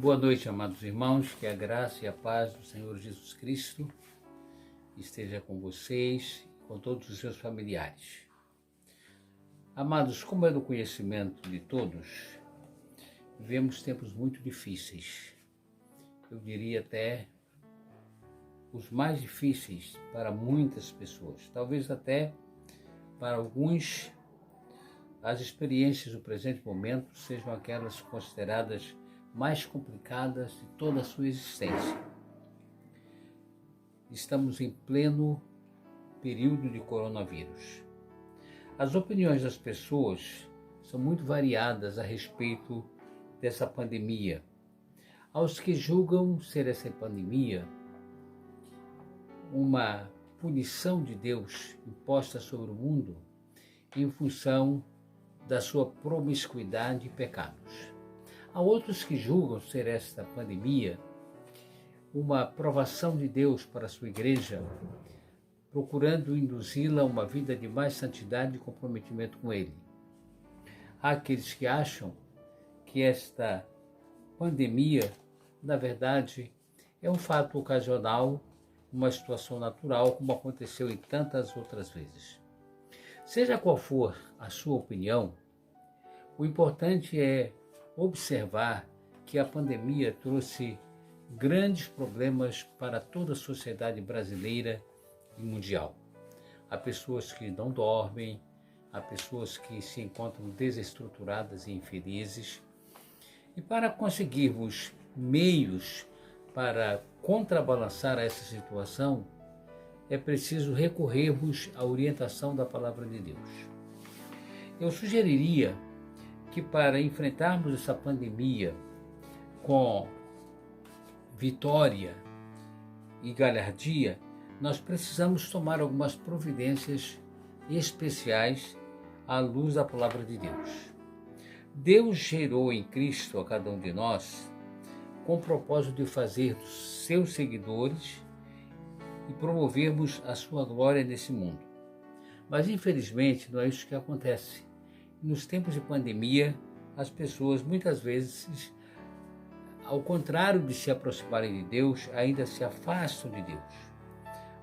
Boa noite, amados irmãos, que a graça e a paz do Senhor Jesus Cristo esteja com vocês e com todos os seus familiares. Amados, como é do conhecimento de todos, vivemos tempos muito difíceis. Eu diria até os mais difíceis para muitas pessoas. Talvez até para alguns as experiências do presente momento sejam aquelas consideradas mais complicadas de toda a sua existência. Estamos em pleno período de coronavírus. As opiniões das pessoas são muito variadas a respeito dessa pandemia. Aos que julgam ser essa pandemia uma punição de Deus imposta sobre o mundo em função da sua promiscuidade e pecados. Há outros que julgam ser esta pandemia uma provação de Deus para a sua igreja, procurando induzi-la a uma vida de mais santidade e comprometimento com Ele. Há aqueles que acham que esta pandemia, na verdade, é um fato ocasional, uma situação natural, como aconteceu em tantas outras vezes. Seja qual for a sua opinião, o importante é observar que a pandemia trouxe grandes problemas para toda a sociedade brasileira e mundial. Há pessoas que não dormem, há pessoas que se encontram desestruturadas e infelizes. E para conseguirmos meios para contrabalançar essa situação, é preciso recorrermos à orientação da Palavra de Deus. Eu sugeriria que para enfrentarmos essa pandemia com vitória e galhardia, nós precisamos tomar algumas providências especiais à luz da Palavra de Deus. Deus gerou em Cristo a cada um de nós com o propósito de fazer dos seus seguidores e promovermos a sua glória nesse mundo. Mas infelizmente não é isso que acontece. Nos tempos de pandemia, as pessoas muitas vezes, ao contrário de se aproximarem de Deus, ainda se afastam de Deus.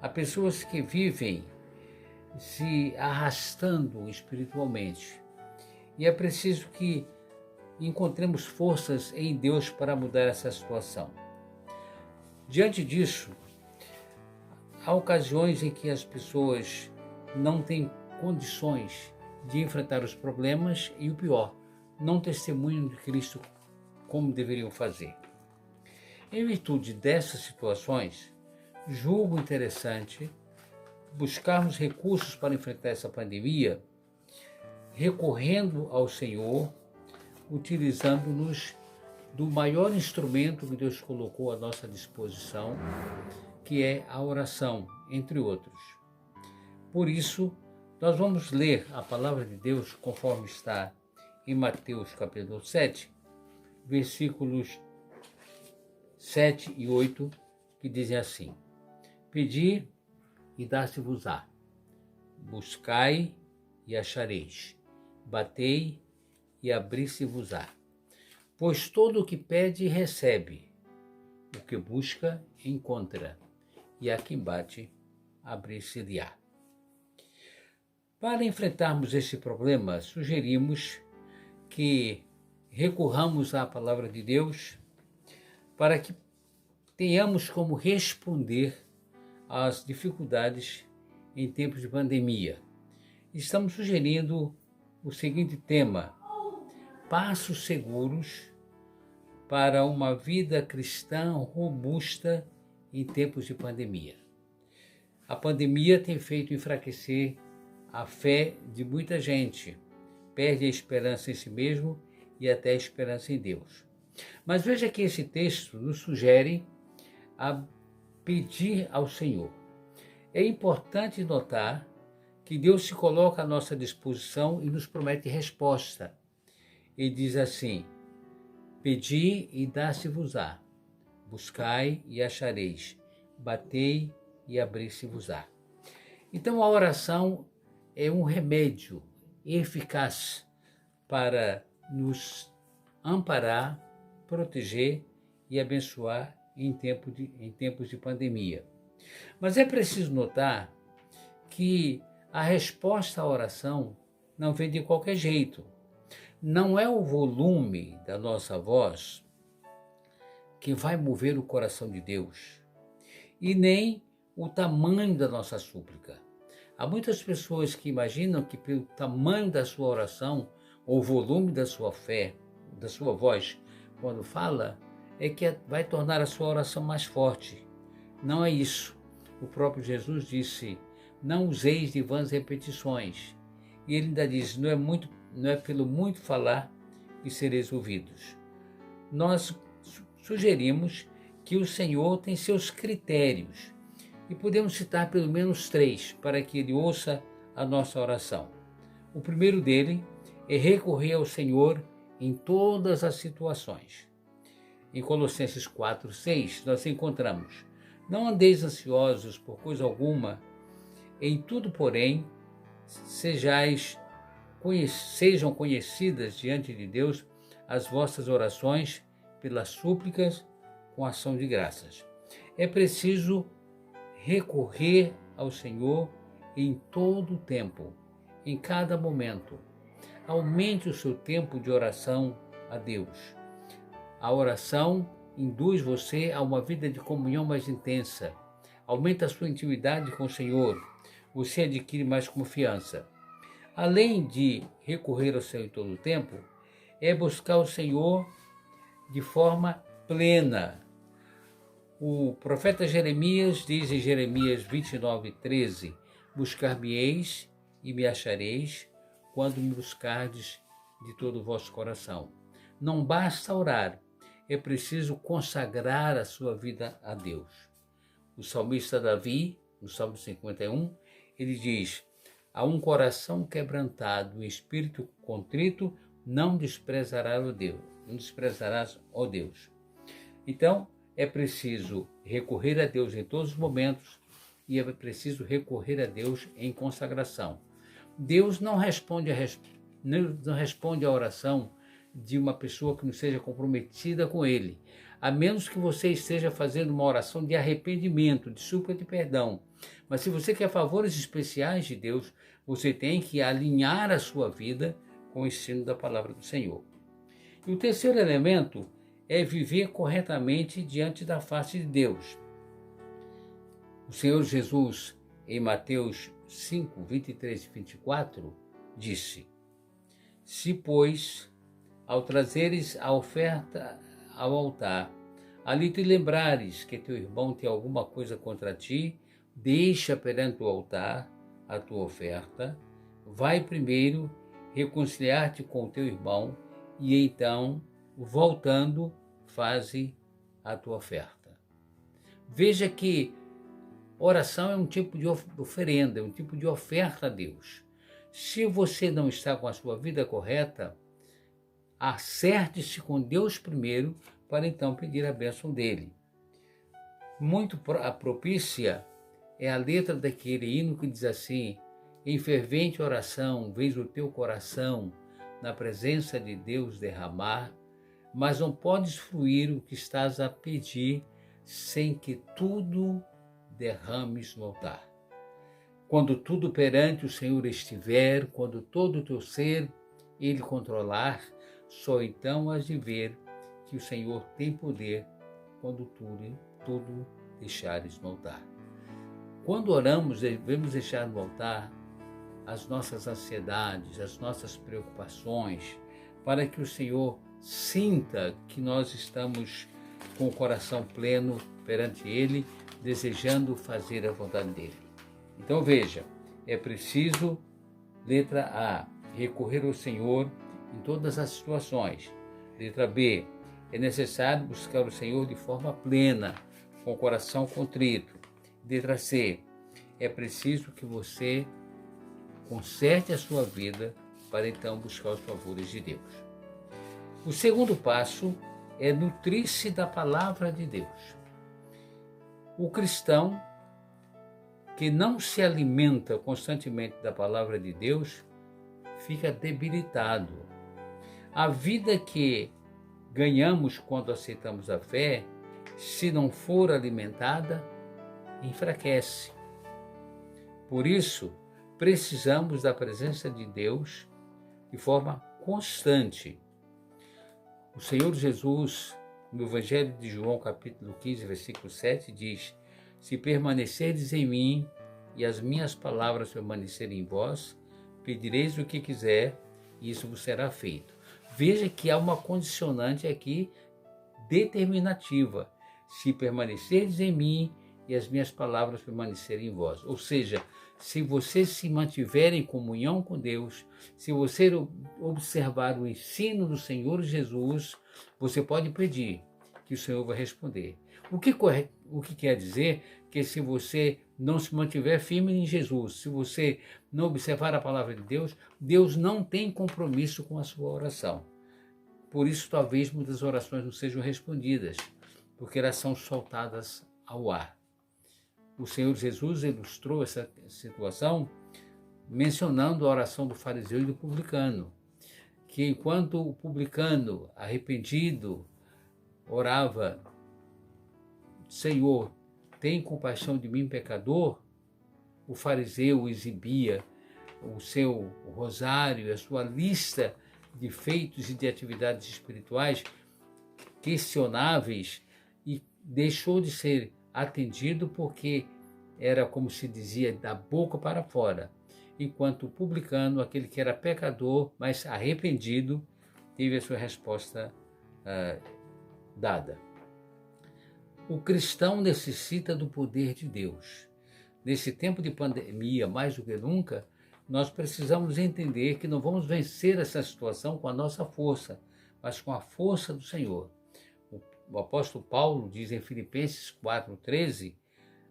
Há pessoas que vivem se arrastando espiritualmente. E é preciso que encontremos forças em Deus para mudar essa situação. Diante disso, há ocasiões em que as pessoas não têm condições de enfrentar os problemas e o pior, não testemunham de Cristo como deveriam fazer. Em virtude dessas situações, julgo interessante buscarmos recursos para enfrentar essa pandemia, recorrendo ao Senhor, utilizando-nos do maior instrumento que Deus colocou à nossa disposição, que é a oração, entre outros. Por isso, nós vamos ler a palavra de Deus conforme está em Mateus capítulo 7, versículos 7 e 8, que dizem assim: Pedi e dar-se-vos-á, buscai e achareis, batei e abrir-se-vos-á. Pois todo o que pede recebe, o que busca encontra, e a quem bate abrir-se-lhe-á. Para enfrentarmos esse problema, sugerimos que recorramos à palavra de Deus para que tenhamos como responder às dificuldades em tempos de pandemia. Estamos sugerindo o seguinte tema: passos seguros para uma vida cristã robusta em tempos de pandemia. A pandemia tem feito enfraquecer a fé de muita gente, perde a esperança em si mesmo e até a esperança em Deus. Mas veja que esse texto nos sugere a pedir ao Senhor. É importante notar que Deus se coloca à nossa disposição e nos promete resposta. Ele diz assim: Pedi e dar-se-vos-á, buscai e achareis, batei e abrir-se-vos-á. Então a oração é um remédio eficaz para nos amparar, proteger e abençoar em tempos de pandemia. Mas é preciso notar que a resposta à oração não vem de qualquer jeito. Não é o volume da nossa voz que vai mover o coração de Deus, e nem o tamanho da nossa súplica. Há muitas pessoas que imaginam que pelo tamanho da sua oração, ou volume da sua fé, da sua voz, quando fala, é que vai tornar a sua oração mais forte. Não é isso. O próprio Jesus disse, não useis de vãs repetições. E ele ainda diz, não é pelo muito falar que sereis ouvidos. Nós sugerimos que o Senhor tem seus critérios e podemos citar pelo menos 3 para que ele ouça a nossa oração. O primeiro dele é recorrer ao Senhor em todas as situações. Em Colossenses 4:6 nós encontramos, não andeis ansiosos por coisa alguma, em tudo, porém, sejam conhecidas diante de Deus as vossas orações pelas súplicas com ação de graças. É preciso recorrer ao Senhor em todo o tempo, em cada momento. Aumente o seu tempo de oração a Deus. A oração induz você a uma vida de comunhão mais intensa. Aumenta a sua intimidade com o Senhor. Você adquire mais confiança. Além de recorrer ao Senhor em todo o tempo, é buscar o Senhor de forma plena. O profeta Jeremias diz em Jeremias 29:13, buscar-me-eis e me achareis quando me buscardes de todo o vosso coração. Não basta orar, é preciso consagrar a sua vida a Deus. O salmista Davi, no Salmo 51, ele diz, a um coração quebrantado e espírito contrito, não desprezarás, ó Deus. Então, é preciso recorrer a Deus em todos os momentos e é preciso recorrer a Deus em consagração. Deus não responde a oração de uma pessoa que não seja comprometida com Ele, a menos que você esteja fazendo uma oração de arrependimento, de súplica de perdão. Mas se você quer favores especiais de Deus, você tem que alinhar a sua vida com o ensino da palavra do Senhor. E o terceiro elemento é viver corretamente diante da face de Deus. O Senhor Jesus, em Mateus 5, 23 e 24, disse, se, pois, ao trazeres a oferta ao altar, ali te lembrares que teu irmão tem alguma coisa contra ti, deixa perante o altar a tua oferta, vai primeiro reconciliar-te com o teu irmão e então, voltando, faze a tua oferta. Veja que oração é um tipo de oferenda, é um tipo de oferta a Deus. Se você não está com a sua vida correta, acerte-se com Deus primeiro para então pedir a bênção dele. Muito propícia é a letra daquele hino que diz assim, em fervente oração, vês o teu coração na presença de Deus derramar, mas não podes fruir o que estás a pedir sem que tudo derrames no altar. Quando tudo perante o Senhor estiver, quando todo o teu ser Ele controlar, só então has de ver que o Senhor tem poder quando tudo deixares no altar. Quando oramos, devemos deixar no altar as nossas ansiedades, as nossas preocupações, para que o Senhor sinta que nós estamos com o coração pleno perante Ele, desejando fazer a vontade dEle. Então veja, é preciso, letra A, recorrer ao Senhor em todas as situações. Letra B, é necessário buscar o Senhor de forma plena, com o coração contrito. Letra C, é preciso que você conserte a sua vida para então buscar os favores de Deus. O segundo passo é nutrir-se da palavra de Deus. O cristão que não se alimenta constantemente da palavra de Deus fica debilitado. A vida que ganhamos quando aceitamos a fé, se não for alimentada, enfraquece. Por isso, precisamos da presença de Deus de forma constante. O Senhor Jesus, no Evangelho de João, capítulo 15, versículo 7, diz: se permanecerdes em mim e as minhas palavras permanecerem em vós, pedireis o que quiser e isso vos será feito. Veja que há uma condicionante aqui determinativa. Se permanecerdes em mim e as minhas palavras permanecerem em vós. Ou seja, se você se mantiver em comunhão com Deus, se você observar o ensino do Senhor Jesus, você pode pedir que o Senhor vai responder. O que quer dizer que se você não se mantiver firme em Jesus, se você não observar a palavra de Deus, Deus não tem compromisso com a sua oração. Por isso, talvez muitas orações não sejam respondidas, porque elas são soltadas ao ar. O Senhor Jesus ilustrou essa situação mencionando a oração do fariseu e do publicano, que enquanto o publicano arrependido orava: Senhor, tem compaixão de mim, pecador, o fariseu exibia o seu rosário, a sua lista de feitos e de atividades espirituais questionáveis, e deixou de ser atendido porque era, como se dizia, da boca para fora, enquanto o publicano, aquele que era pecador, mas arrependido, teve a sua resposta dada. O cristão necessita do poder de Deus. Nesse tempo de pandemia, mais do que nunca, nós precisamos entender que não vamos vencer essa situação com a nossa força, mas com a força do Senhor. O apóstolo Paulo diz em Filipenses 4,13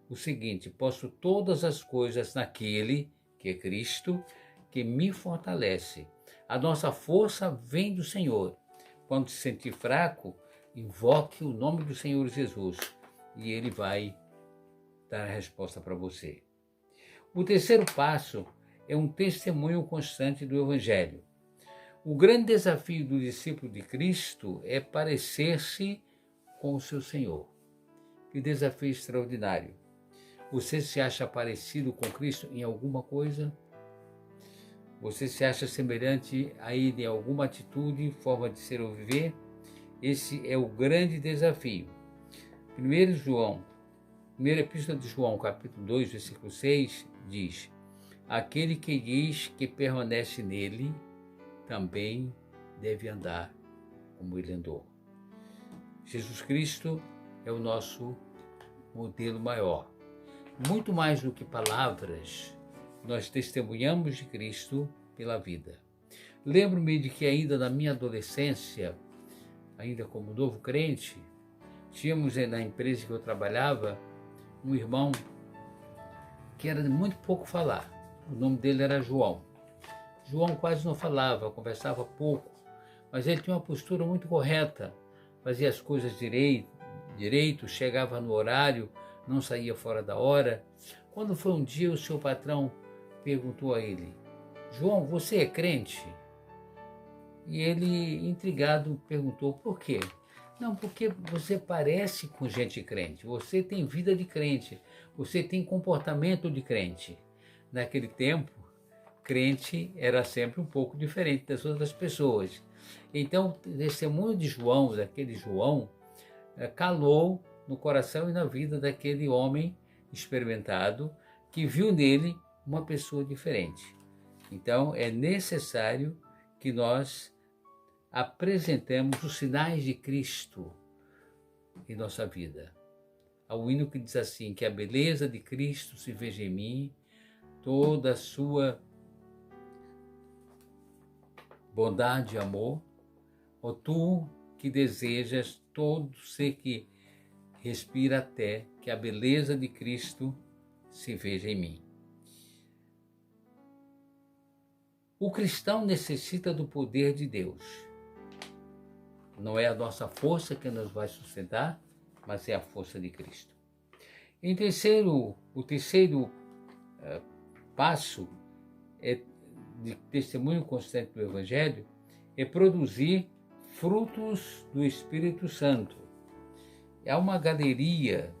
o seguinte: posso todas as coisas naquele, que é Cristo, que me fortalece. A nossa força vem do Senhor. Quando se sentir fraco, invoque o nome do Senhor Jesus e Ele vai dar a resposta para você. O terceiro passo é um testemunho constante do Evangelho. O grande desafio do discípulo de Cristo é parecer-se com o seu Senhor. Que desafio extraordinário! Você se acha parecido com Cristo em alguma coisa? Você se acha semelhante a Ele em alguma atitude, forma de ser ou viver? Esse é o grande desafio. Primeira Epístola de João, capítulo 2, versículo 6, diz: aquele que diz que permanece nele, também deve andar como ele andou. Jesus Cristo é o nosso modelo maior. Muito mais do que palavras, nós testemunhamos de Cristo pela vida. Lembro-me de que ainda na minha adolescência, ainda como novo crente, tínhamos na empresa que eu trabalhava um irmão que era de muito pouco falar. O nome dele era João. João quase não falava, conversava pouco, mas ele tinha uma postura muito correta, fazia as coisas direito, chegava no horário, não saía fora da hora. Quando foi um dia, o seu patrão perguntou a ele: João, você é crente? E ele, intrigado, perguntou: por quê? Não, porque você parece com gente crente, você tem vida de crente, você tem comportamento de crente. Naquele tempo, crente era sempre um pouco diferente das outras pessoas. Então, o testemunho de João, daquele João, calou no coração e na vida daquele homem experimentado que viu nele uma pessoa diferente. Então, é necessário que nós apresentemos os sinais de Cristo em nossa vida. Há um hino que diz assim: que a beleza de Cristo se veja em mim, toda a sua bondade e amor, ó tu que desejas todo ser que respira até que a beleza de Cristo se veja em mim. O cristão necessita do poder de Deus. Não é a nossa força que nos vai sustentar, mas é a força de Cristo. O terceiro passo de testemunho constante do Evangelho é produzir frutos do Espírito Santo. Há uma galeria,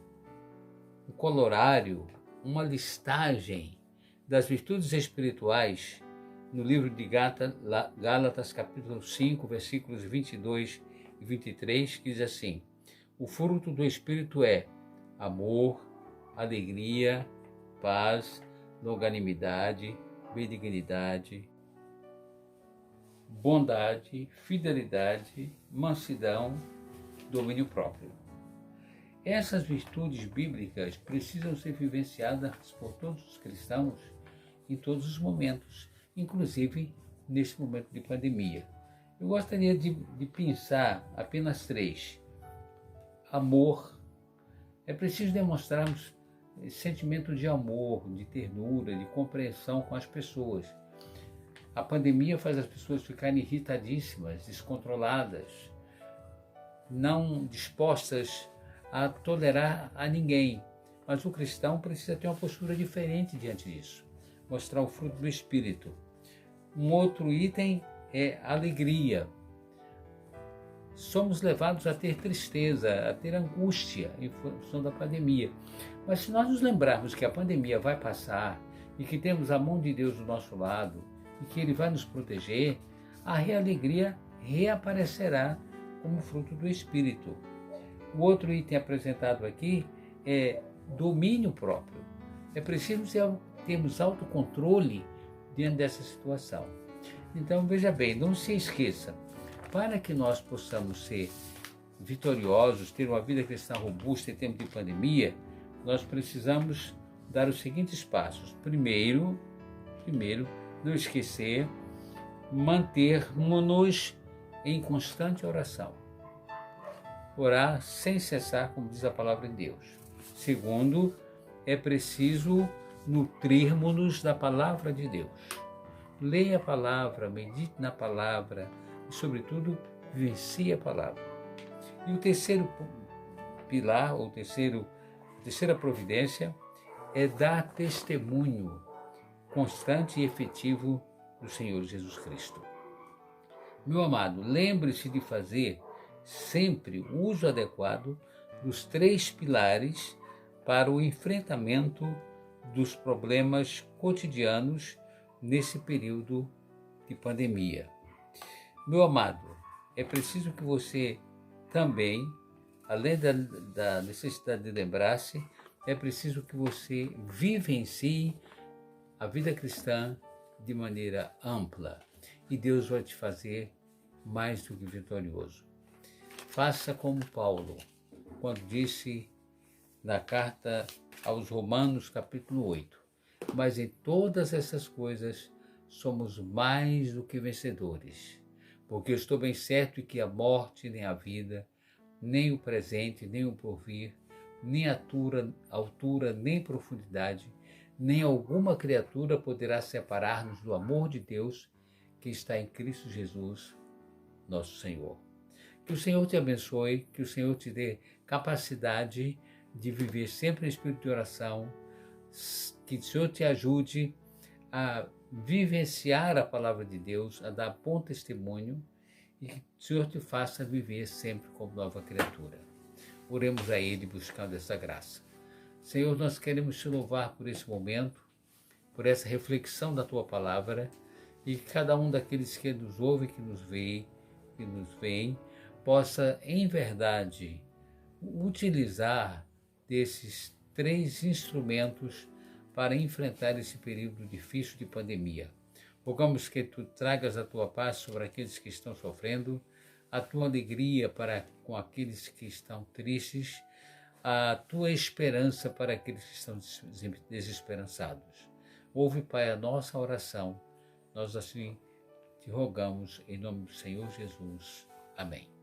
um colorário, uma listagem das virtudes espirituais no livro de Gálatas, capítulo 5, versículos 22 e 23, que diz assim: o fruto do Espírito é amor, alegria, paz, longanimidade, benignidade, bondade, fidelidade, mansidão, domínio próprio. Essas virtudes bíblicas precisam ser vivenciadas por todos os cristãos em todos os momentos, inclusive neste momento de pandemia. Eu gostaria de pensar apenas 3. Amor. É preciso demonstrarmos sentimento de amor, de ternura, de compreensão com as pessoas. A pandemia faz as pessoas ficarem irritadíssimas, descontroladas, não dispostas a tolerar a ninguém. Mas o cristão precisa ter uma postura diferente diante disso. Mostrar o fruto do Espírito. Um outro item é alegria. Somos levados a ter tristeza, a ter angústia em função da pandemia. Mas se nós nos lembrarmos que a pandemia vai passar e que temos a mão de Deus do nosso lado e que Ele vai nos proteger, a alegria reaparecerá como fruto do Espírito. O outro item apresentado aqui é domínio próprio. É preciso termos autocontrole diante dessa situação. Então, veja bem, não se esqueça, para que nós possamos ser vitoriosos, ter uma vida cristã robusta em tempo de pandemia, nós precisamos dar os seguintes passos. Primeiro, não esquecer, manter-nos em constante oração. Orar sem cessar, como diz a palavra de Deus. Segundo, é preciso nutrirmos-nos da palavra de Deus. Leia a palavra, medite na palavra e, sobretudo, vivencie a palavra. E o terceiro pilar, ou terceira providência, é dar testemunho constante e efetivo do Senhor Jesus Cristo. Meu amado, lembre-se de fazer sempre o uso adequado dos 3 pilares para o enfrentamento dos problemas cotidianos nesse período de pandemia. Meu amado, é preciso que você também, além da necessidade de lembrar-se, é preciso que você vivencie a vida cristã de maneira ampla e Deus vai te fazer mais do que vitorioso. Faça como Paulo, quando disse na carta aos Romanos, capítulo 8, mas em todas essas coisas somos mais do que vencedores, porque eu estou bem certo que a morte, nem a vida, nem o presente, nem o porvir, nem altura, nem profundidade, nem alguma criatura poderá separar-nos do amor de Deus que está em Cristo Jesus, nosso Senhor. Que o Senhor te abençoe, que o Senhor te dê capacidade de viver sempre em espírito de oração, que o Senhor te ajude a vivenciar a palavra de Deus, a dar bom testemunho e que o Senhor te faça viver sempre como nova criatura. Oremos a Ele buscando essa graça. Senhor, nós queremos te louvar por esse momento, por essa reflexão da Tua palavra e que cada um daqueles que nos ouve, que nos vê, que nos vem, possa em verdade utilizar desses 3 instrumentos para enfrentar esse período difícil de pandemia. Rogamos que Tu tragas a Tua paz sobre aqueles que estão sofrendo, a Tua alegria para com aqueles que estão tristes, a Tua esperança para aqueles que estão desesperançados. Ouve, Pai, a nossa oração. Nós assim te rogamos em nome do Senhor Jesus. Amém.